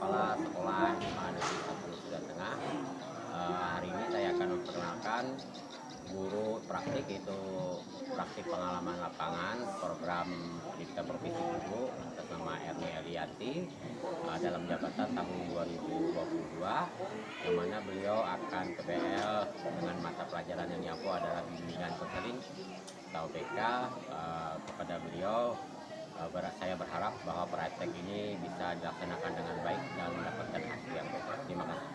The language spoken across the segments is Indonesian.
Kepala Sekolah SMA Negeri 1 Sudan Tengah. Hari ini saya akan memperkenalkan guru praktik, yaitu praktik pengalaman lapangan program pendidikan profesi guru atas nama Erni Elianti dalam jabatan tahun 2022, yang mana beliau akan ke BL dengan mata pelajaran yang diampu adalah bimbingan konseling atau BK. Kepada beliau saya berharap bahwa praktek ini bisa dilaksanakan dengan baik dan mendapatkan hasil yang baik. Terima kasih.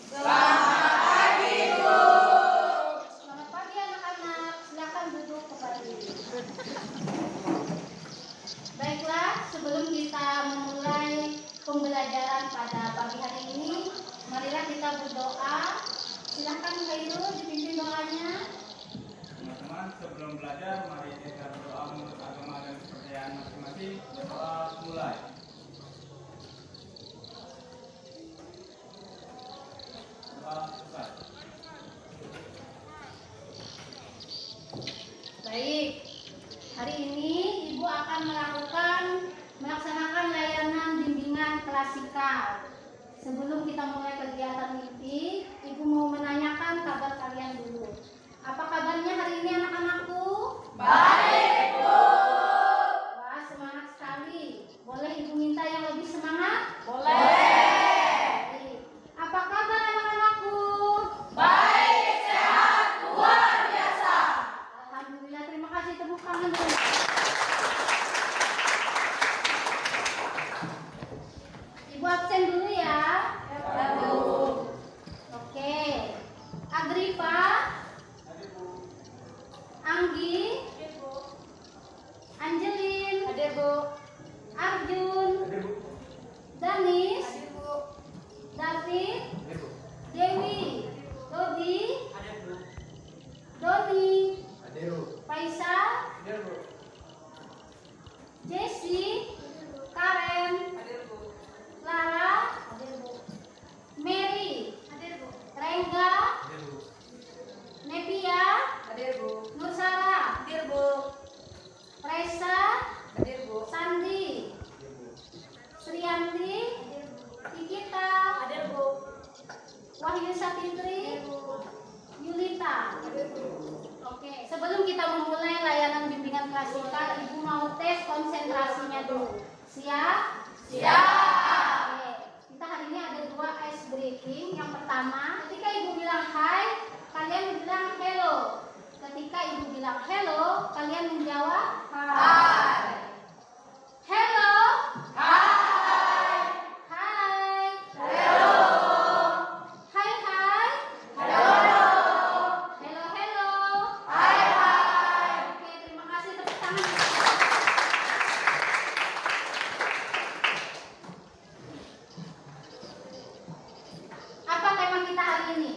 Selamat pagi, Bu. Selamat pagi anak-anak. Silakan duduk kembali. Baiklah, sebelum kita memulai pembelajaran pada pagi hari ini, marilah kita berdoa. Silakan Khairul dipimpin doanya. Teman-teman, sebelum belajar, mari kita berdoa menurut agama dan kepercayaan masing-masing. Berdoa mulai. Doa selesai. Baik, hari ini Ibu akan melaksanakan layanan bimbingan klasikal. Sebelum kita mulai kegiatan inti, Ibu mau menanyakan kabar kalian dulu. Apa kabarnya hari ini anak-anakku? Baik, Bu. Wah, semangat sekali. Boleh Ibu minta yang lebih semangat? Boleh. Baik. Apa kabar anak-anakku? Baik, sehat, luar biasa. Alhamdulillah, terima kasih, tepuk tangan dulu. Ibu absen dulu ya. Ya, Bu. Oke. Agripa, Hadir, Bu. Anggi, Hadir, Bu. Angelin, Hadir, Bu. Arjun, Hadir, Bu. Danis, Hadir, Bu. David, Hadir, Bu. Dewi, Dodi, Hadir, Bu. Doni, Hadir, Bu. Faisal, Hadir, Bu. Jessie, Karen, Hadir, Bu. Lara, Mary, Rengga, Hadir, Bu. Nepia, Hadir, Bu. Nursara, Hadir, Bu. Reza, Hadir, Bu. Sandi, Hadir, Bu. Sriyanti, Ikita, Hadir, Bu. Wahyu Satitri, Yulita. Hadir, Bu. Oke, sebelum kita memulai layanan bimbingan klasikal, Ibu mau tes konsentrasinya dulu. Siap? Siap. Oke, kita hari ini ada 2 ice breaking. Yang pertama, ketika Ibu bilang hai, kalian bilang hello. Ketika Ibu bilang hello, kalian menjawab Hai. hello. Hai. Hai. Hello. Hai hai. Hello. Hello hello. Hai, hai. Oke, terima kasih, tepuk tangan. Apa tema kita hari ini?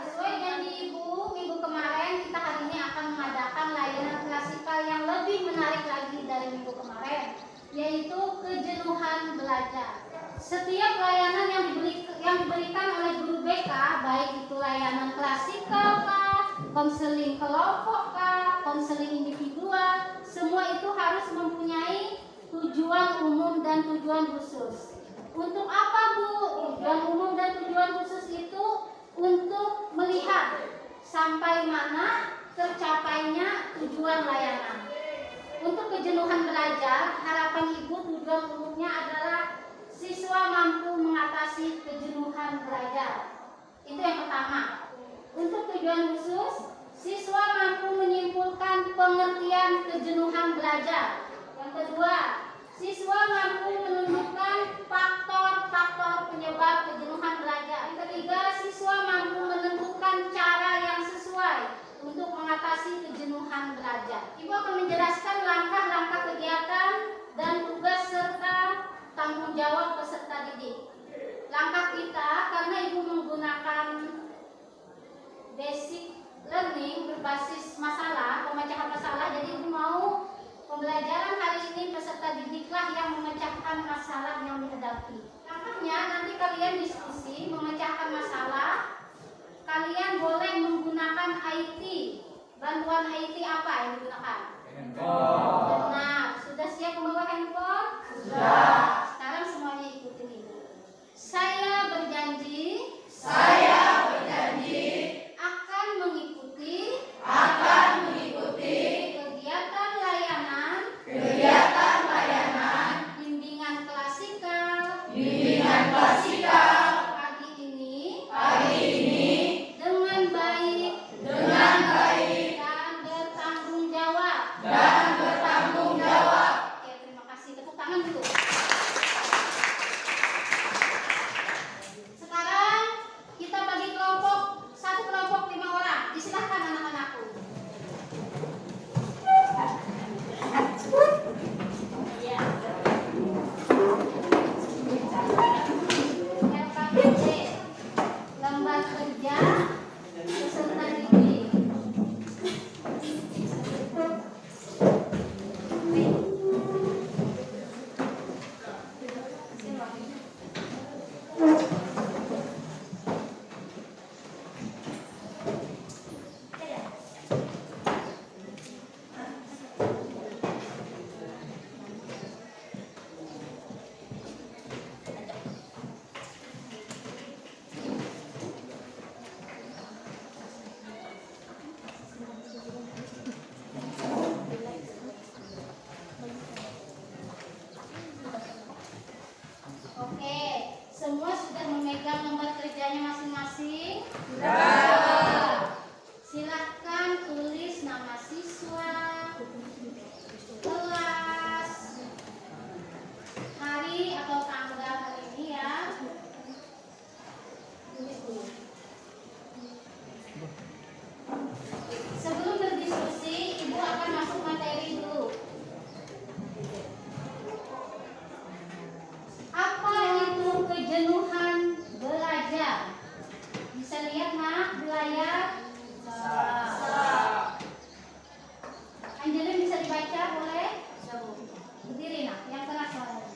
Sesuai janji Ibu minggu kemarin, kita hari ini akan mengadakan layanan klasikal yang lebih menarik lagi dari minggu kemarin, yaitu kejenuhan belajar. Setiap layanan yang diberikan oleh guru BK, baik itu layanan klasikal kah, konseling kelompok kah, konseling individual, semua itu harus mempunyai tujuan umum dan tujuan khusus. Untuk apa, Bu? Tujuan umum dan tujuan khusus itu untuk melihat sampai mana tercapainya tujuan layanan. Untuk kejenuhan belajar, harapan Ibu tujuan umumnya adalah siswa mampu mengatasi kejenuhan belajar. Itu yang pertama. Untuk tujuan khusus, siswa mampu menyimpulkan pengertian kejenuhan belajar. Yang kedua, siswa mampu menunjukkan faktor-faktor penyebab kejenuhan belajar. Yang ketiga, siswa mampu menentukan cara yang sesuai untuk mengatasi kejenuhan belajar. Ibu akan menjelaskan langkah-langkah kegiatan dan tugas serta tanggung jawab peserta didik. Langkah kita, karena Ibu menggunakan basic learning berbasis masalah, pemecahan masalah, jadi Ibu mau pembelajaran hari ini peserta didiklah yang memecahkan masalah yang dihadapi. Langkahnya nanti kalian diskusi memecahkan masalah. Kalian boleh menggunakan IT Bantuan IT apa yang digunakan? Benar. Sudah siap membawa handphone? Sudah. Sekarang semuanya ikutin Ibu. Saya berjanji akan mengikuti kegiatan layanan bimbingan klasikal pagi ini dengan baik dan bertanggung jawab. Oke, terima kasih. Tepuk tangan dulu. Sekarang kita bagi kelompok, satu kelompok 5 orang. Disilahkan anak-anakku. Ya. LKPD, lembar kerja peserta didik. Oke, semua sudah memegang lembar kerjanya masing-masing? Sudah. Silahkan tulis nama siswa, kelas, hari atau tanggal hari ini ya. Tulis dulu. Sebelum berdiskusi, Ibu akan masuk materi dulu. Apa itu kejenuhan belajar? Bisa lihat nak di layar? Angelin bisa dibaca boleh? Berdiri nak, yang tengah suaranya.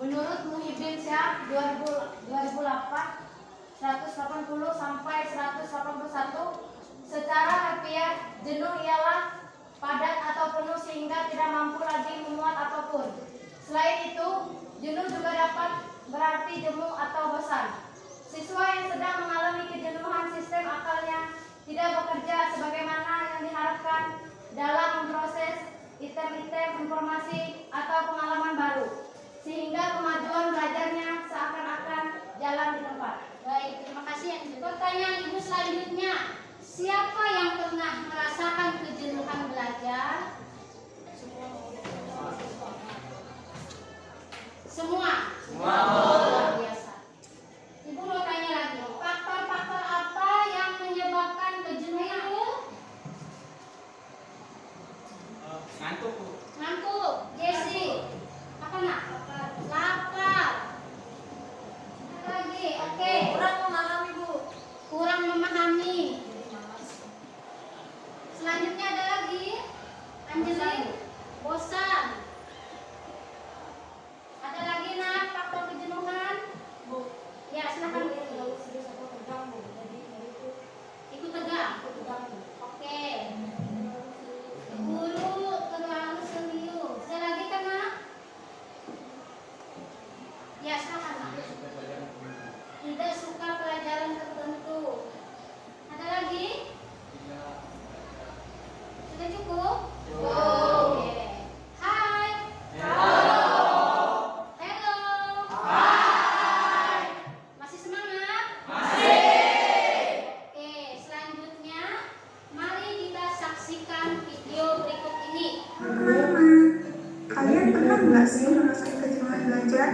Menurut Muhyiddin Syah 2008 180 sampai 181, secara harfiah jenuh ialah padat atau penuh sehingga tidak mampu lagi memuat apapun. Selain itu, jenuh juga dapat berarti jemu atau bosan. Siswa yang sedang mengalami kejenuhan sistem akalnya tidak bekerja sebagaimana yang diharapkan dalam memproses item-item informasi atau pengalaman baru, sehingga kemajuan belajarnya seakan-akan jalan di tempat. Baik, terima kasih. Pertanyaan Ibu selanjutnya, siapa yang pernah merasakan kejenuhan belajar? Semua. Luar biasa. Ibu mau tanya lagi, faktor-faktor apa yang menyebabkan kejenuhan Ibu? Ngantuk, Bu. Ngantuk. Jesse, apa nak? Lapar. Lagi, oke. Kurang memahami, Bu. Kurang memahami. Selanjutnya ada lagi, Angelin, bosan. Ada lagi nak faktor kejenuhan? Ya silakan. Ikut tegang. Oke. Guru terlalu serius. Ada lagi kan nak? Ya silakan nak. Tidak suka pelajaran tertentu. Ada lagi? Sudah cukup? Oke. Hai. Hello. Masih semangat? Oke, selanjutnya mari kita saksikan video berikut ini. Kalian pernah nggak sih merasakan kejenuhan belajar?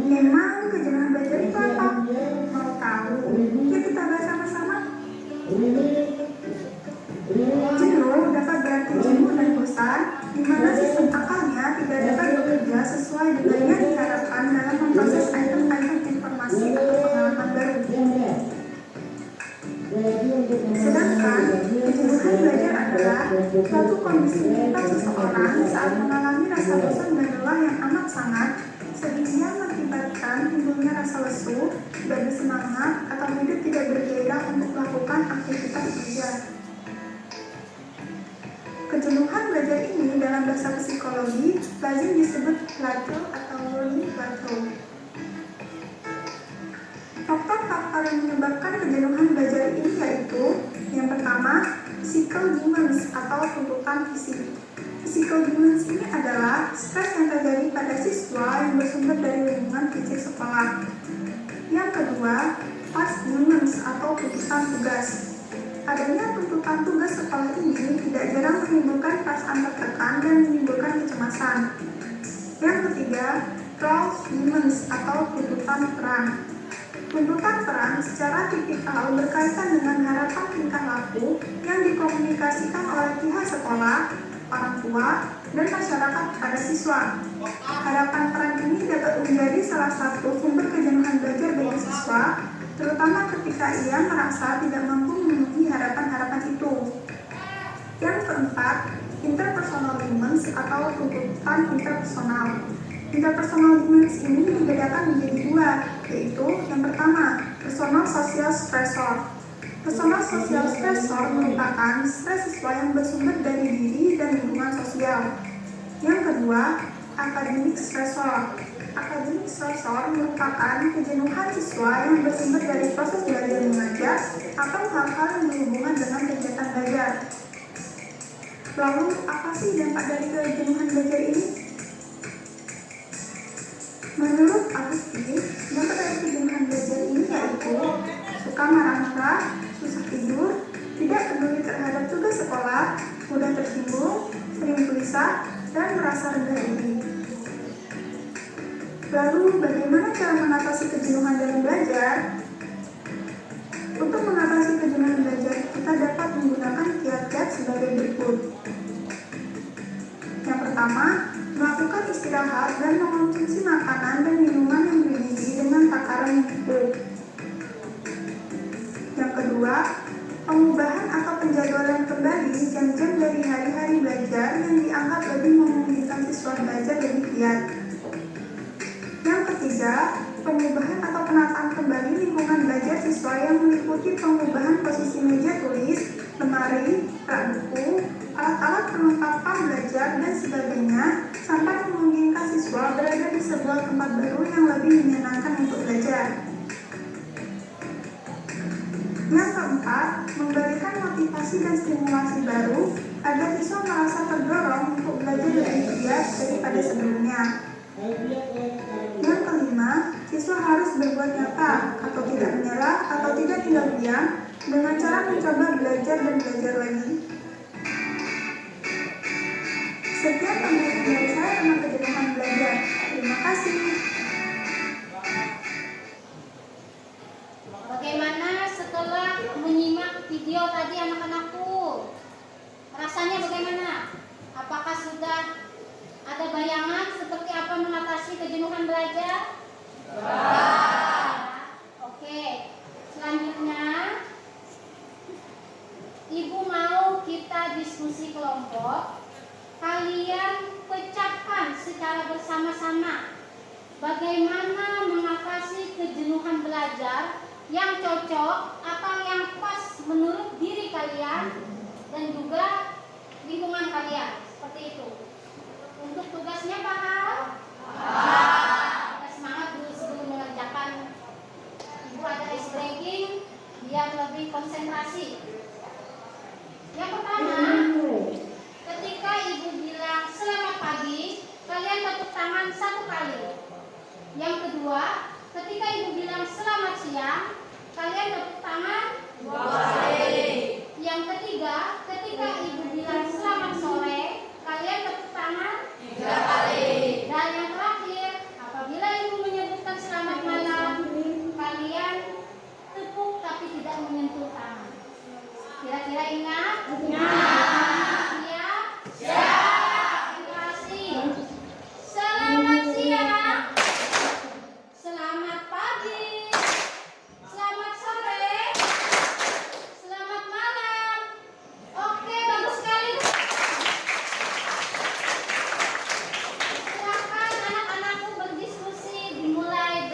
Memang kejenuhan belajar itu apa? Mau tahu? Yuk kita bahas sama-sama. Jenuh dapat berarti jenuh dan bosan, di mana sistem akalnya tidak dapat bekerja sesuai dengan yang diharapkan dalam memproses item-item informasi atau pengalaman baru. Sedangkan kejenuhan belajar adalah suatu kondisi mental seseorang saat mengalami rasa bosan dan lelah yang amat sangat, sehingga mengakibatkan mengakibatkan timbulnya rasa lesu, tidak bersemangat, atau hidup tidak bergairah untuk melakukan aktivitas belajar. Kejenuhan belajar ini dalam bahasa psikologi lazim disebut plateau atau learning plateau. Faktor-faktor yang menyebabkan kejenuhan belajar ini yaitu yang pertama, physical demands atau tuntutan fisik. Physical demands ini adalah stres yang terjadi pada siswa yang bersumber dari lingkungan fisik sekolah. Yang kedua, task demands atau tuntutan tugas. Adanya tuntutan tugas sekolah ini tidak jarang menimbulkan perasaan tertekan dan menimbulkan kecemasan. Yang ketiga, roles demands atau tuntutan peran. Tuntutan peran secara tipikal berkaitan dengan harapan tingkah laku yang dikomunikasikan oleh pihak sekolah, orang tua, dan masyarakat kepada siswa. Harapan peran ini dapat menjadi salah satu sumber kejenuhan belajar bagi siswa, terutama ketika ia merasa tidak mampu memenuhi harapan-harapan itu. Yang keempat, interpersonal demands atau tuntutan interpersonal. Interpersonal demands ini dibedakan menjadi dua, yaitu yang pertama, personal social stressor. Personal social stressor merupakan stres siswa yang bersumber dari diri dan lingkungan sosial. Yang kedua, academic stressor. Academic stressor merupakan kejenuhan siswa yang bersumber dari proses belajar mengajar atau hal-hal yang berhubungan dengan kegiatan belajar. Lalu, apa sih dampak dari kejenuhan belajar ini? Menurut Agustin, dampak dari kejenuhan belajar ini yaitu suka marah-marah, susah tidur, tidak peduli terhadap tugas sekolah, mudah tersinggung, sering gelisah, dan merasa rendah diri. Lalu, bagaimana cara mengatasi kejenuhan dalam belajar? Untuk mengatasi kejenuhan belajar, kita dapat menggunakan kiat-kiat sebagai berikut. Yang pertama, melakukan istirahat dan mengonsumsi makanan dan minuman yang bergizi dengan takaran yang cukup. Yang kedua, pengubahan atau penjadwalan kembali jam-jam dari hari-hari belajar yang dianggap lebih memungkinkan siswa belajar lebih giat. Yang ketiga, pengubahan atau penataan kembali lingkungan belajar siswa yang meliputi pengubahan posisi meja tulis, lemari, rak buku, alat-alat perlengkapan belajar, dan sebagainya, sampai memungkinkan siswa berada di sebuah tempat baru yang lebih menyenangkan untuk belajar. Yang keempat, memberikan motivasi dan stimulasi baru agar siswa merasa terdorong untuk belajar lebih giat daripada sebelumnya. Yang kelima, siswa harus berbuat nyata atau tidak menyerah atau tidak tinggal diam dengan cara mencoba belajar dan belajar lagi. Sekian penjelasan dari saya tentang kejenuhan belajar. Terima kasih. Bagaimana setelah menyimak video tadi anak-anakku? Rasanya bagaimana? Apakah sudah ada bayangan seperti apa mengatasi kejenuhan belajar? Oke. Selanjutnya, Ibu mau kita diskusi kelompok. Kalian pecahkan secara bersama-sama bagaimana mengatasi kejenuhan belajar yang cocok atau yang pas menurut diri kalian dan juga lingkungan kalian. Seperti itu. Untuk tugasnya paham? Kita semangat dulu sebelum mengerjakan. Ibu ada ice breaking biar lebih konsentrasi. Yang pertama, ketika Ibu bilang selamat pagi, kalian tepuk tangan 1 kali. Yang kedua, ketika Ibu bilang selamat siang, kalian tepuk tangan 2 kali. Yang ketiga, ketika Ibu bilang selamat sore, kalian tepuk tangan 3 kali. Dan yang terakhir, apabila Ibu menyebutkan selamat malam, kalian tepuk tapi tidak menyentuh tangan. Kira-kira ingat? Siap? Siap. Terima kasih. Selamat siang. Selamat pagi. Selamat sore. Selamat malam. Oke, bagus sekali. Silakan anak-anakku berdiskusi, dimulai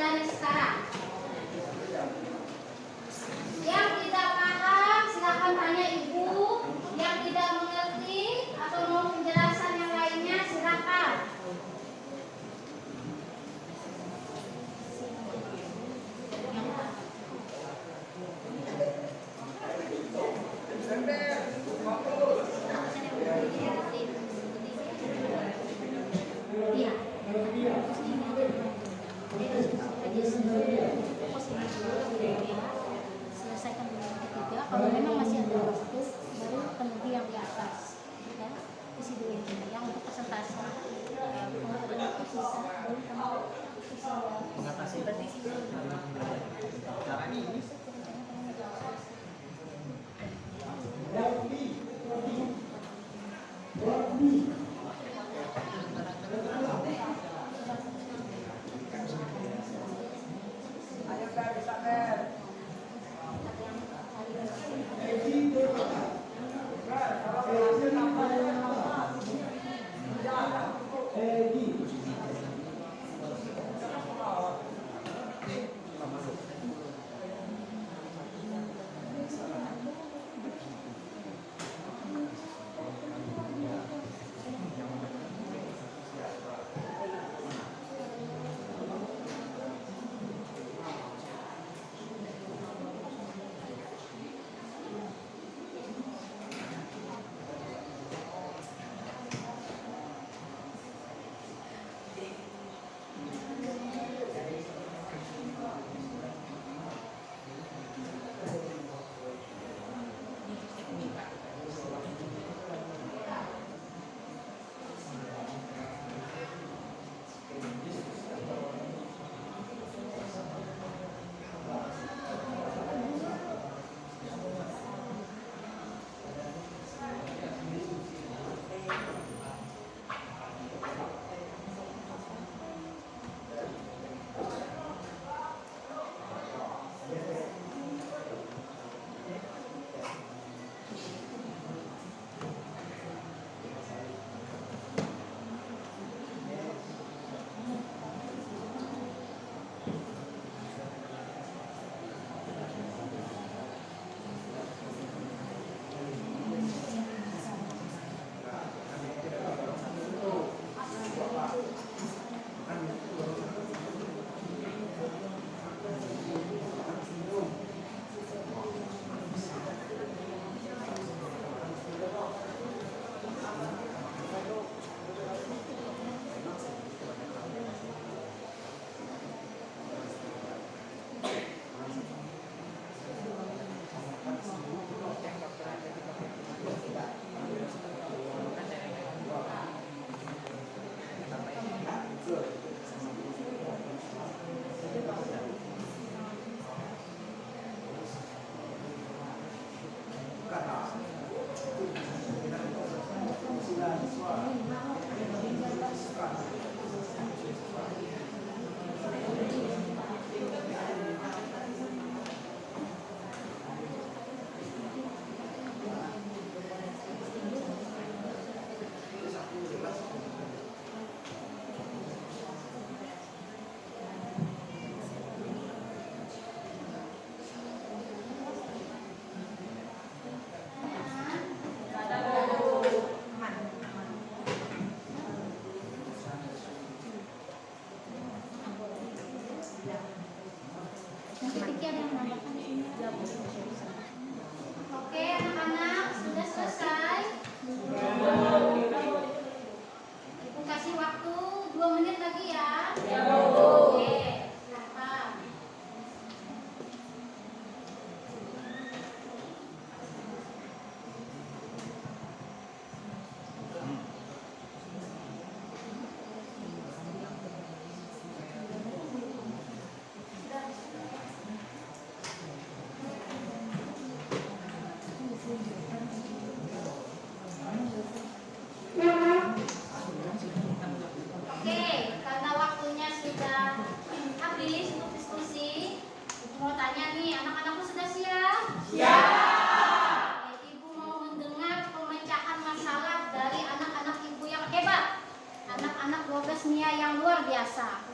kesenian yang luar biasa.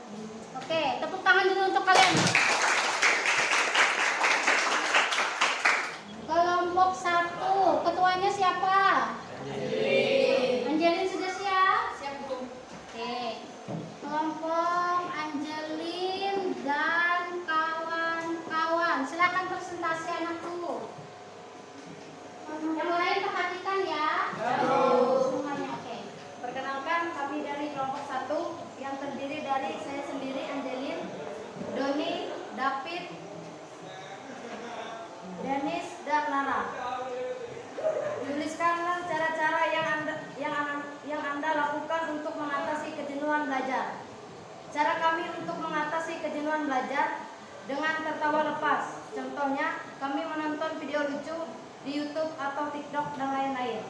Oke, tepuk tangan dulu untuk kalian. Kelompok 1, ketuanya siapa? Angelin sudah siap? Siap, Bu. Oke. Kelompok Angelin dan kawan-kawan. Silakan presentasi anakku. Yang lain perhatikan ya. Semuanya oke. Perkenalkan, kami dari kelompok 1 yang terdiri dari saya sendiri, Angelin, Doni, David, Dennis, dan Nana. Tuliskanlah cara-cara yang anda lakukan untuk mengatasi kejenuhan belajar. Cara kami untuk mengatasi kejenuhan belajar dengan tertawa lepas. Contohnya, kami menonton video lucu di YouTube atau TikTok dan lain-lain.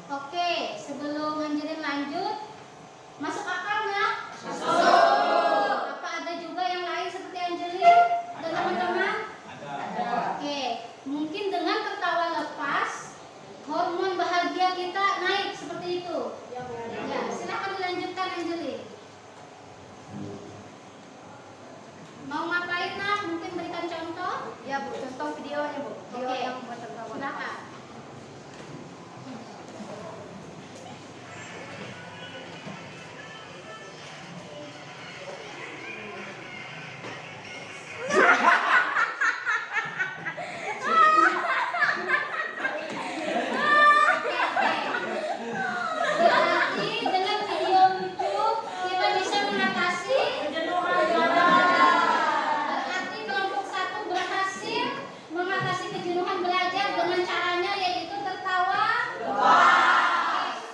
Oke, sebelum Angelin lanjut, masuk akal nggak? Masuk. Apa ada juga yang lain seperti Angelin dan teman-teman? Oke, mungkin dengan tertawa lepas, hormon bahagia kita naik seperti itu. Ya, silakan dilanjutkan Angelin. Mau ngapain nak? Mungkin berikan contoh. Ya, Bu, contoh videonya, Bu. Video Oke. yang buat tertawa. Silakan. Berarti dengan video lucu kita bisa mengatasi kejenuhan belajar. Berarti kelompok 1 berhasil mengatasi kejenuhan belajar dengan caranya yaitu tertawa.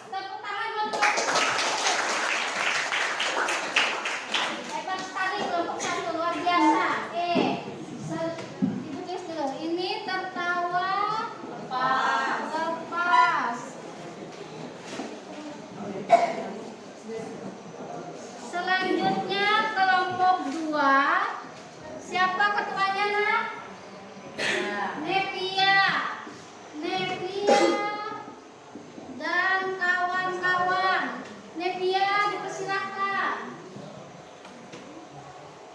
Tepuk tangan buat kelompok 1. Hebat sekali kelompok 1, luar biasa. Oke, Ibu tulis dulu. Ini tertawa lepas. Selanjutnya kelompok 2. Siapa ketuanya nak? Nevia dan kawan-kawan. Nevia, dipersilakan.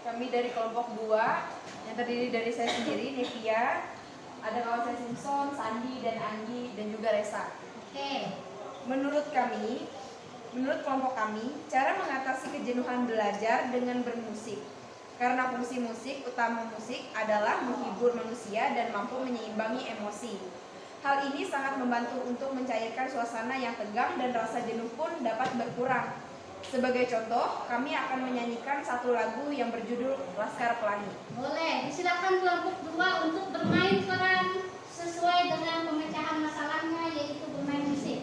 Kami dari kelompok 2 yang terdiri dari saya sendiri, Nevia, ada kawan saya Simpson, Sandi, dan Anggi, dan juga Resa. Oke. Menurut kelompok kami, cara mengatasi kejenuhan belajar dengan bermusik. Karena fungsi musik, utama musik adalah menghibur manusia dan mampu menyeimbangi emosi. Hal ini sangat membantu untuk mencairkan suasana yang tegang dan rasa jenuh pun dapat berkurang. Sebagai contoh, kami akan menyanyikan satu lagu yang berjudul Laskar Pelangi. Boleh, disilakan kelompok 2 untuk bermain peran sesuai dengan pemecahan masalahnya yaitu bermain musik.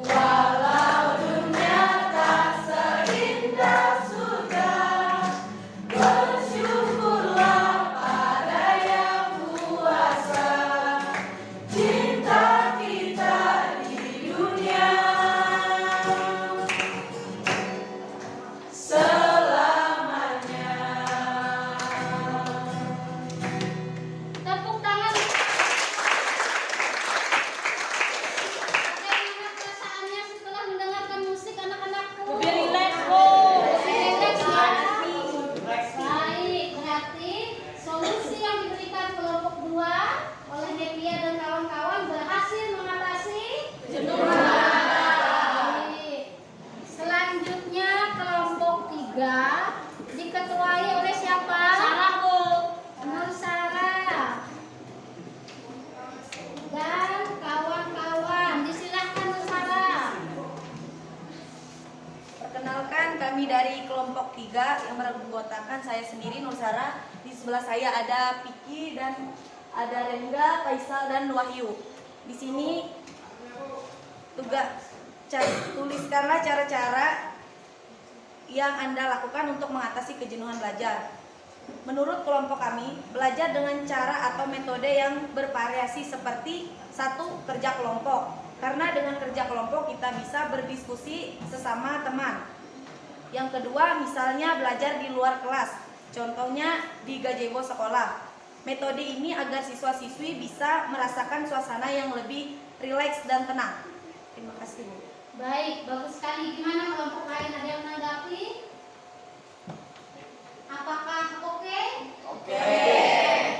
Walau dunia tak seri diketuai oleh siapa? Sarah, Bu. Nur Sarah. Dan kawan-kawan, disilahkan Nur Sarah. Perkenalkan, kami dari kelompok 3 yang beranggotakan saya sendiri Nur Sarah. Di sebelah saya ada Piki dan ada Rengga, Faisal dan Wahyu. Di sini tuliskanlah cara-cara yang Anda lakukan untuk mengatasi kejenuhan belajar. Menurut kelompok kami, belajar dengan cara atau metode yang bervariasi seperti 1. Kerja kelompok. Karena dengan kerja kelompok kita bisa berdiskusi sesama teman. Yang kedua, misalnya belajar di luar kelas. Contohnya di gazebo sekolah. Metode ini agar siswa-siswi bisa merasakan suasana yang lebih rileks dan tenang. Terima kasih, Bu. Baik, bagus sekali. Gimana kelompok lain, ada yang menanggapi? Apakah oke? Oke.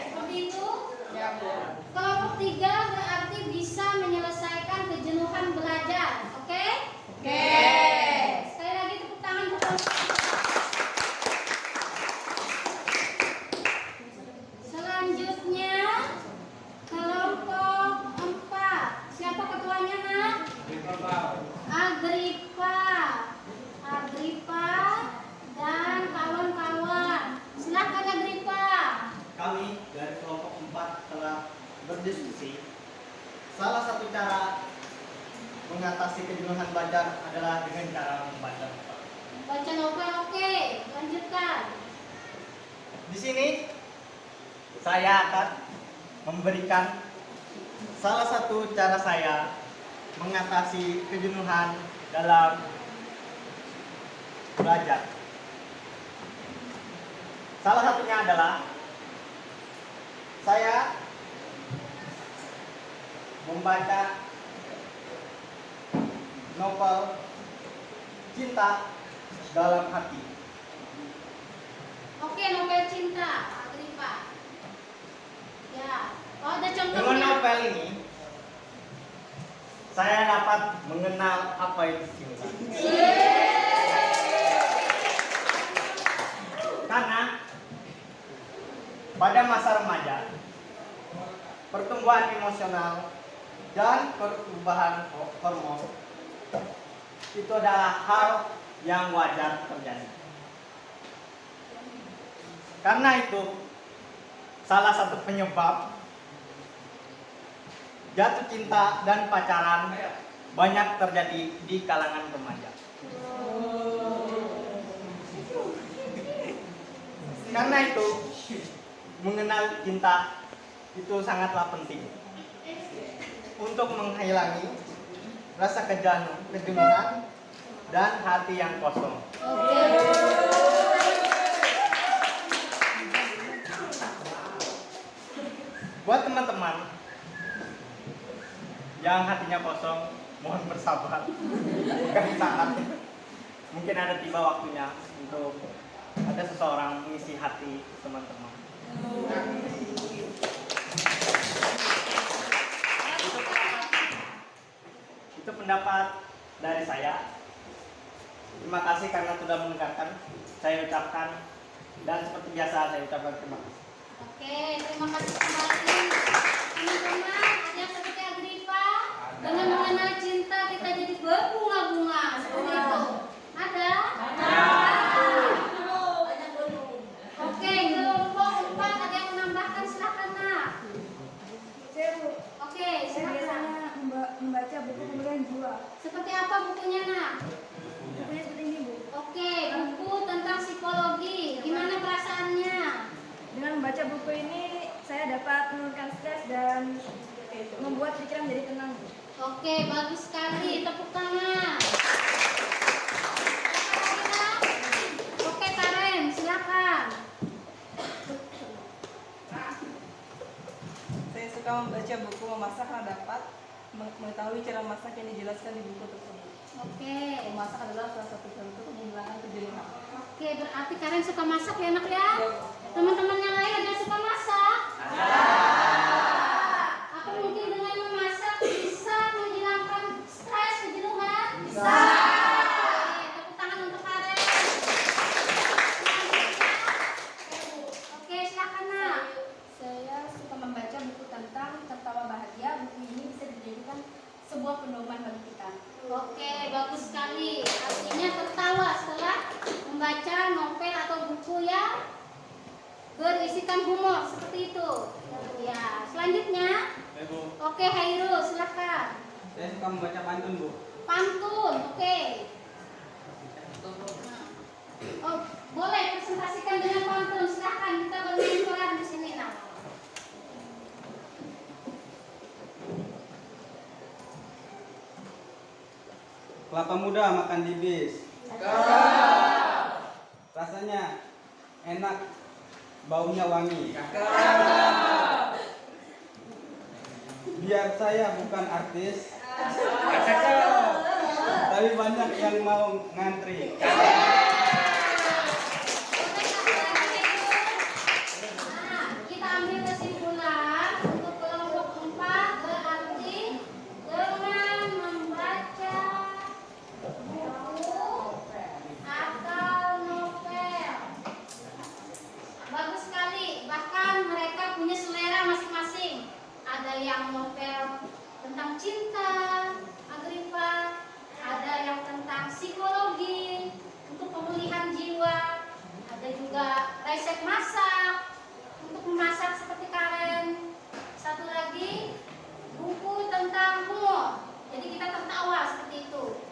Seperti itu? Ya, Bu. Kelompok 3 berarti bisa menyelesaikan kejenuhan belajar. Oke? Oke. Sekali lagi tepuk tangan untuk kelompok. Selanjutnya kelompok 4. Siapa ketuanya, Nak? Agripa dan kawan-kawan. Silakan Agripa. Kami dari kelompok 4 telah berdiskusi. Salah satu cara mengatasi kejenuhan belajar adalah dengan cara membaca novel. Baca novel, oke. Lanjutkan. Di sini saya akan memberikan salah satu cara saya mengatasi kejenuhan dalam belajar. Salah satunya adalah saya membaca novel Cinta Dalam Hati. Oke, novel cinta, Agripa. Ya. Oh, ada Dengan contohnya. novel ini saya dapat mengenal apa itu cinta. Karena pada masa remaja, pertumbuhan emosional dan perubahan hormon itu adalah hal yang wajar terjadi. Karena itu, salah satu penyebab jatuh cinta dan pacaran banyak terjadi di kalangan remaja. Karena itu, mengenal cinta itu sangatlah penting untuk menghilangi rasa kejenuhan dan hati yang kosong. Buat teman-teman yang hatinya kosong, mohon bersabar. Bukan saatnya. Mungkin ada tiba waktunya untuk ada seseorang mengisi hati teman-teman. Itu pendapat dari saya. Terima kasih karena sudah mendengarkan. Saya ucapkan, dan seperti biasa saya ucapkan terima kasih. Oke, terima kasih kembali. Teman-teman, ada yang seperti Agripa? Dengan mengenal cinta kita jadi berbunga-bunga seperti itu. Ada? Oke, kelompok 4 ada yang menambahkan, silakan Nak. Saya, Bu. Oke, Saya silakan. biasanya membaca buku pemulihan jiwa. Seperti apa bukunya, Nak? Bukunya seperti ini, Bu. Oke, buku tentang psikologi. Gimana perasaannya? Dengan membaca buku ini, saya dapat menurunkan stres dan membuat pikiran menjadi tenang, Bu. Oke, bagus sekali. Tepuk tangan. Siapa lagi, Nak? Oke, Karen, silakan. Saya suka membaca buku memasak karena dapat mengetahui cara masak yang dijelaskan di buku tersebut. Oke. Memasak adalah salah satu bentuk menghilangkan kejenuhan. Oke, berarti Karen suka masak ya, Nak ya? Teman-teman yang lain ada yang suka masak? Apa mungkin dengan memasak bisa menghilangkan stres, kejenuhan? Bisa. Oke, tepuk tangan untuk Karen. mengekspresikan humor seperti itu. Ya, selanjutnya. Bu. Oke, Hairul, silakan. Saya suka membaca pantun, Bu. Pantun, oke. Oh, boleh presentasikan dengan pantun. Silakan, kita bermain peran di sini nah. Kelapa muda makan di bis. Rasanya enak, baunya wangi. Biar saya bukan artis, tapi banyak yang mau ngantri. Nah, kita ambil kesimpulan untuk kelompok 4 berarti dengan membaca buku atau novel. Bagus sekali, bahkan mereka punya selera masing-masing. Ada yang novel tentang cinta, Agripa, ada yang tentang psikologi untuk pemulihan jiwa, ada juga resep masak untuk memasak seperti Karen, satu lagi buku tentang humor, jadi kita tertawa seperti itu,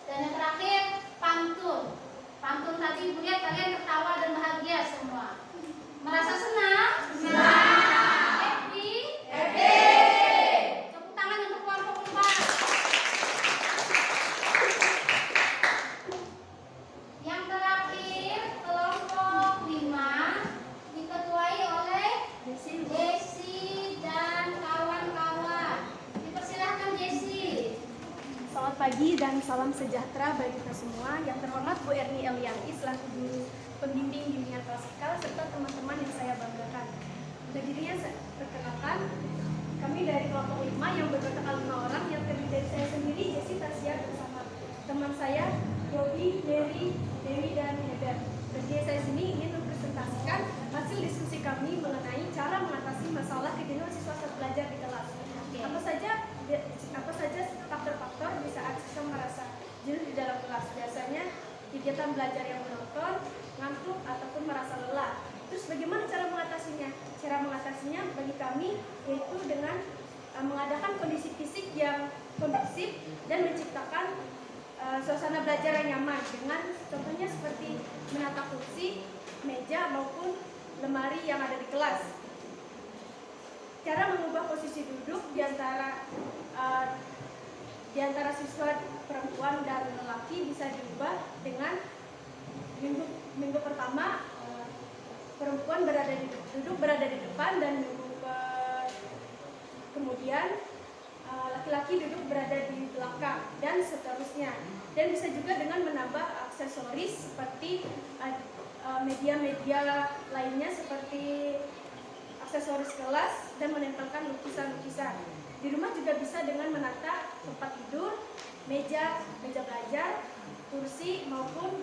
dan yang terakhir pantun. Pantun tadi Ibu lihat kalian tertawa dan bahagia semua. Merasa senang? Happy? Tepuk tangan untuk kelompok 4. Yang terakhir kelompok 5 diketuai oleh Jessi dan kawan-kawan. Dipersilahkan Jessi. Selamat pagi dan salam sejahtera bagi kita semua. Yang terhormat Bu Erni Eliani selaku guru pembimbing bimbingan klasikal serta teman-teman yang saya banggakan. Untuk dirinya perkenalkan, kami dari kelompok 5 yang bertotal 5 orang yang terdiri dari saya sendiri, Jessi, Tasya, bersama teman saya, Robi, Mary, Dewi, dan Heather. Jadi saya sini ingin mempresentasikan hasil diskusi kami mengenai cara mengatasi masalah kejenuhan siswa saat belajar di kelas. Apa saja faktor-faktor di saat siswa merasa jenuh di dalam kelas? Biasanya kegiatan belajar yang monoton, ngantuk, ataupun merasa lelah. Terus bagaimana cara mengatasinya? Cara mengatasinya bagi kami yaitu dengan mengadakan kondisi fisik yang kondusif dan menciptakan suasana belajar yang nyaman dengan contohnya seperti menata kursi, meja maupun lemari yang ada di kelas. Cara mengubah posisi duduk di antara siswa perempuan dan lelaki bisa diubah dengan minggu pertama perempuan duduk berada di depan dan kemudian laki-laki duduk berada di belakang dan seterusnya. Dan bisa juga dengan menambah aksesoris seperti media-media lainnya seperti aksesoris kelas dan menempelkan lukisan-lukisan. Di rumah juga bisa dengan menata tempat tidur, meja belajar, kursi maupun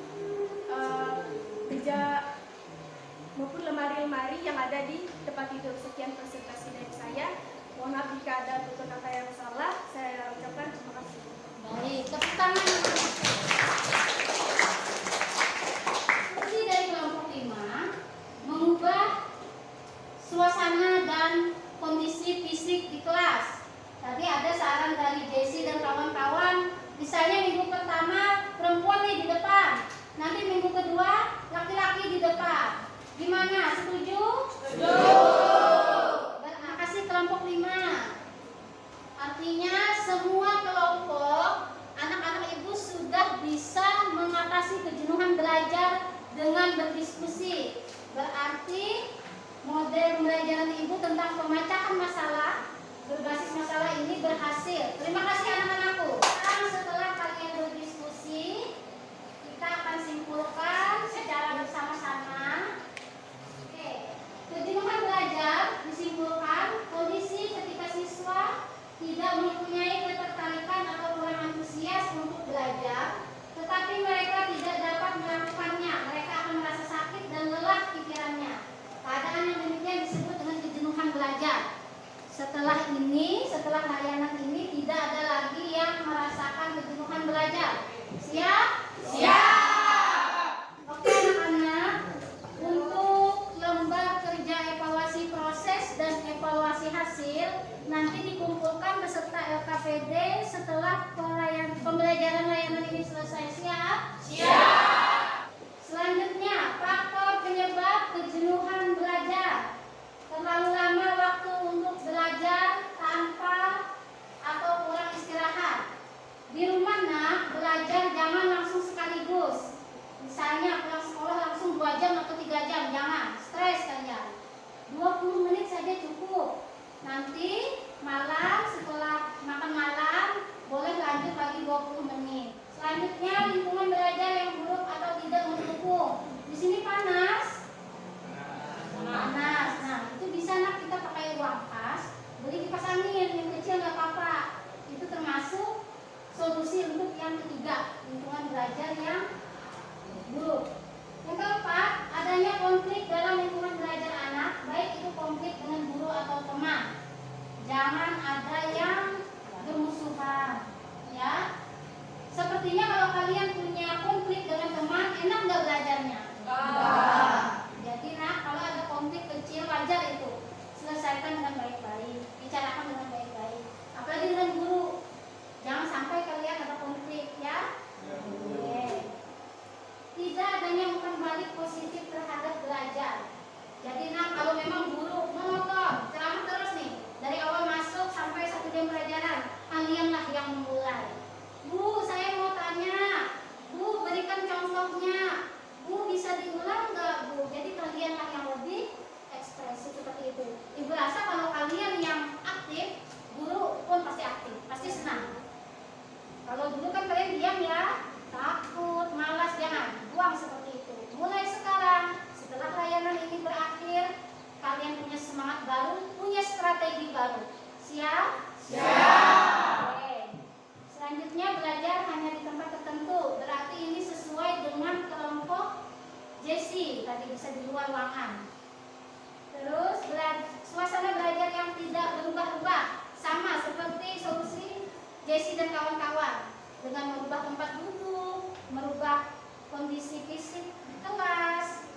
lemari-lemari yang ada di tempat tidur. Sekian presentasi dari saya. Mohon maaf jika ada tutur kata yang salah. Saya ucapkan terima kasih. Baik, tepuk tangan. Fungsi dari kelompok 5 mengubah suasana dan kondisi fisik di kelas. Tadi ada saran dari Jessi dan kawan-kawan. Misalnya minggu pertama perempuan nih di depan, nanti minggu kedua laki-laki di depan. Gimana? Setuju? Setuju. Terima kasih kelompok 5. Artinya semua kelompok anak-anak ibu sudah bisa mengatasi kejenuhan belajar dengan berdiskusi. Berarti model pembelajaran ibu tentang pemecahan masalah berbasis masalah ini berhasil. Terima kasih anak-anakku. Setelah kalian berdiskusi, kita akan simpulkan secara bersama-sama. Kejenuhan belajar disimpulkan kondisi ketika siswa tidak mempunyai ketertarikan atau kurang antusias untuk belajar, tetapi mereka tidak dapat melakukannya. Mereka akan merasa sakit dan lelah pikirannya. Keadaan yang demikian disebut dengan kejenuhan belajar. Setelah layanan ini tidak ada lagi yang merasakan kejenuhan belajar. balik positif terhadap belajar. Jadi kalau memang guru monoton, ceramah terus nih, dari awal masuk sampai 1 jam pelajaran, kalianlah yang memulai. Bu, saya mau tanya, Bu, berikan contohnya. Bu, bisa diulang nggak, Bu? Jadi kalianlah yang lebih ekspresi seperti itu. Ibu rasa kalau kalian yang aktif, guru pun pasti aktif, pasti senang. Kalau dulu kan kalian diam ya, takut, malas, jangan. Buang seperti itu. Mulai sekarang, setelah layanan ini berakhir, kalian punya semangat baru, punya strategi baru. Siap? Siap. Oke. Selanjutnya belajar hanya di tempat tertentu. Berarti ini sesuai dengan kelompok Jesse. Tadi bisa di luar ruangan. Terus suasana belajar yang tidak berubah-ubah, sama seperti solusi Jesse dan kawan-kawan, dengan merubah tempat duduk, merubah kondisi fisik di kelas,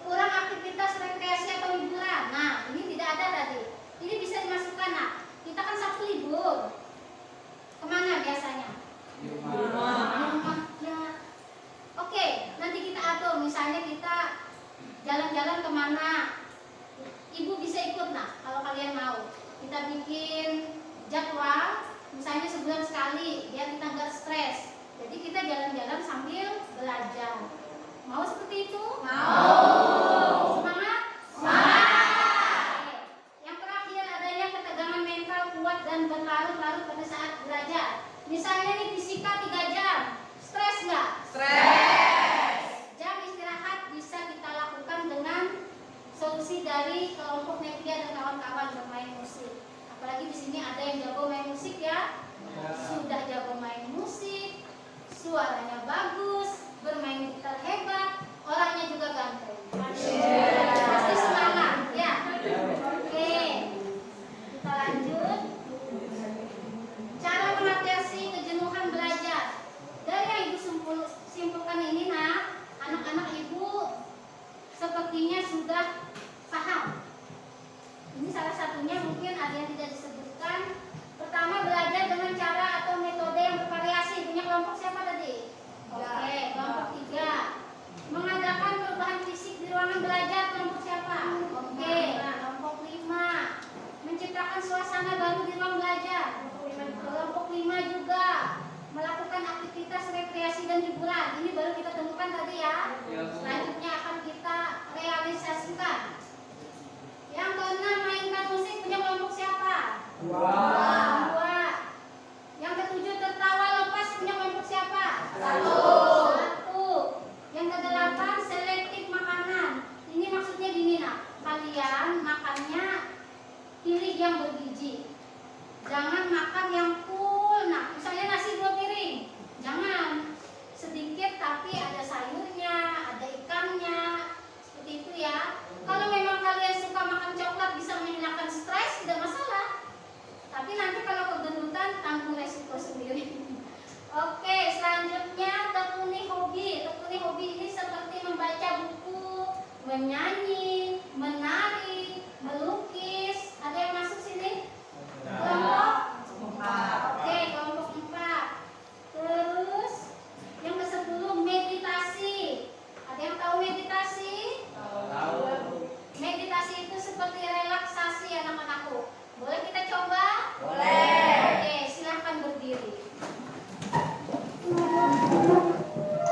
kurang aktivitas rekreasi atau hiburan. Nah, ini tidak ada tadi. Ini bisa dimasukkan. Nah, kita kan Sabtu libur. Kemana biasanya? Di rumah. Ya. Oke, nanti kita atur. Misalnya kita jalan-jalan kemana, ibu bisa ikut. Nah, kalau kalian mau, kita bikin jadwal, misalnya sebulan sekali, biar kita nggak stres. Jadi kita jalan-jalan sambil belajar. Mau seperti itu? Mau. Semangat? Semangat. Oke. Yang terakhir adanya ketegangan mental kuat dan berlarut-larut pada saat belajar. Misalnya nih fisika 3 jam, stres nggak? Stres. Jam istirahat bisa kita lakukan dengan solusi dari kelompok Nevia dan kawan-kawan bermain musik. Apalagi di sini ada yang jago main musik ya. Sudah jago main musik, suaranya bagus, bermain gitar hebat, orangnya juga ganteng. Pasti semangat ya. Oke, kita lanjut. Cara mengatasi kejenuhan belajar. Dari yang ibu simpulkan ini, nah, anak-anak ibu sepertinya sudah paham. Ini salah satunya, mungkin ada yang tidak disebutkan. Pertama, belajar dengan cara atau metode yang bervariasi. Punya kelompok siapa tadi? Oke, kelompok 3. Mengadakan perubahan fisik di ruangan belajar. Kelompok siapa? Oke, kelompok 5. Menciptakan suasana baru di ruang belajar. Kelompok 5 juga melakukan aktivitas rekreasi dan hiburan. Ini baru kita temukan tadi ya. Selanjutnya akan kita realisasikan. Yang ke-6, mainkan musik. Punya kelompok siapa? 2. Yang ke-7, tertawa lepas. Punya kelompok siapa? 1. Yang ke-8, selektif makanan. Ini maksudnya gini, nah, kalian makannya pilih yang bergizi. Jangan makan yang full. Nah, misalnya nasi 2 piring. Jangan. Sedikit tapi ada sayurnya, ada ikannya. Seperti itu ya. Kalau memang kalian suka makan coklat bisa menghilangkan stres, tidak masalah. Tapi nanti kalau kegendutan, tanggung resiko sendiri. Oke, selanjutnya tekuni hobi. Tekuni hobi ini seperti membaca buku, menyanyi, menari, melukis. Ada yang masuk sini? Kelompok 4. Oke, kelompok 4. Terus yang ke-10, meditasi. Ada yang tahu meditasi? Tahu. Meditasi itu seperti relaksasi anak-anakku. Boleh kita coba? Boleh. Oke, silahkan berdiri.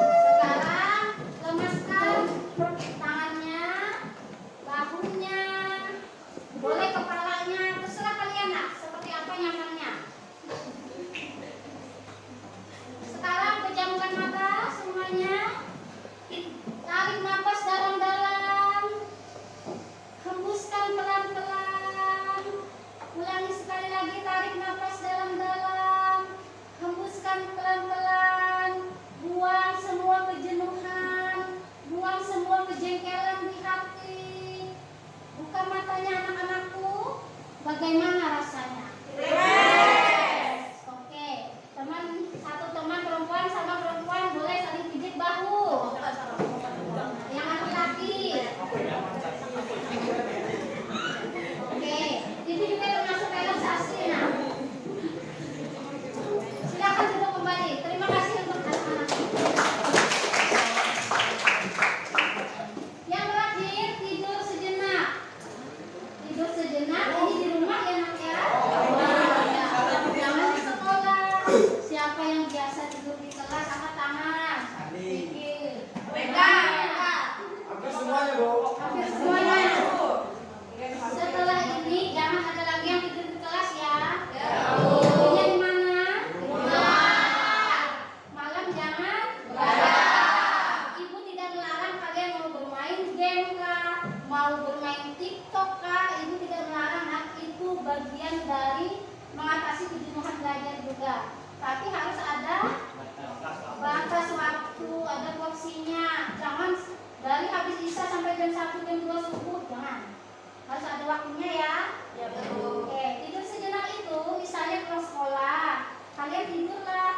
Sekarang lemaskan tangannya, bagian dari mengatasi kejenuhan belajar juga. Tapi harus ada batas waktu, ada porsinya. Jangan dari habis isya sampai jam 1 jam 2 subuh, jangan. Harus ada waktunya ya. Ya betul. Oke, tidur sejenak itu misalnya pulang sekolah, kalian tidurlah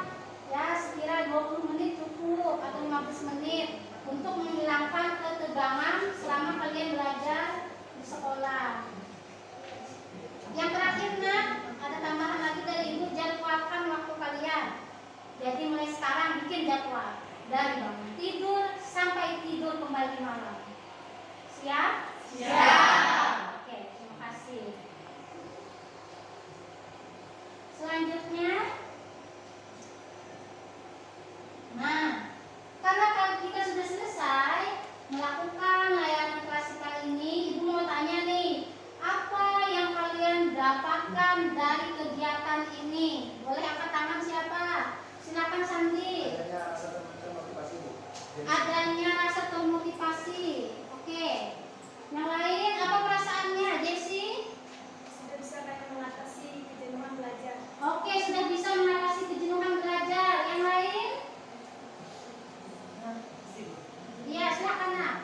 ya sekira 20 menit cukup atau 15 menit untuk menghilangkan ketegangan selama kalian belajar di sekolah. Yang terakhir nak, ada tambahan lagi dari ibu, jadwalkan waktu kalian. Jadi mulai sekarang bikin jadwal dari bangun tidur sampai tidur kembali malam. Siap? Siap. Oke, terima kasih. Selanjutnya, nah, karena kita sudah selesai melakukan layanan klasikal ini, ibu mau tanya nih, apa yang kalian dapatkan dari kegiatan ini? Boleh angkat tangan siapa? Silakan Sandi. Adanya rasa termotivasi. Oke. Yang lain apa perasaannya, Jessi? Sudah bisa kayak mengatasi kejenuhan belajar. Oke, sudah bisa mengatasi kejenuhan belajar. Yang lain? Iya, silakan nak.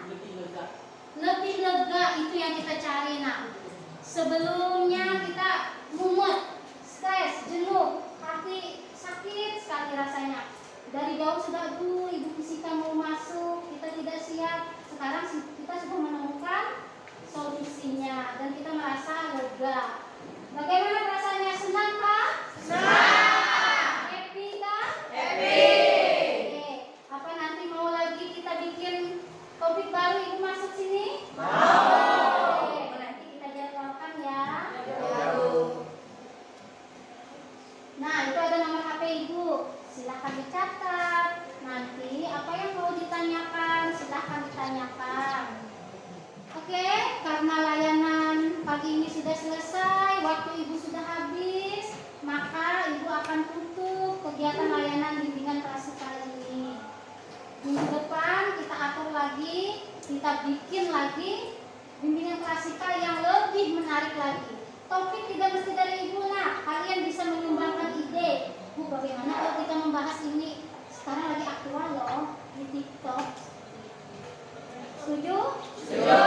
Lebih lega itu yang kita cari nak. Sebelumnya kita mumet, stres, jenuh, hati sakit sekali rasanya. Dari jauh sudah ibu fisika mau masuk, kita tidak siap. Sekarang kita sudah menemukan solusinya dan kita merasa lega. Bagaimana perasaannya? Senang kah? Senang. Happy kah? Happy. Oke. Apa nanti mau lagi kita bikin topik baru ibu masuk sini? Mau. Oke, nanti kita jadwalkan ya. Nah, itu ada nomor HP ibu. Silahkan dicatat. Nanti apa yang mau ditanyakan, silahkan ditanyakan. Oke, karena layanan pagi ini sudah selesai, waktu ibu sudah habis, maka ibu akan tutup kegiatan layanan bimbingan klasikal ini. Minggu depan kita atur lagi, kita bikin lagi bimbingan klasikal yang lebih menarik lagi. Topik tidak mesti dari ibu nak, kalian bisa menyumbangkan ide. Bu, bagaimana kalau kita membahas ini? Sekarang lagi aktual loh di TikTok. Setuju? Setuju.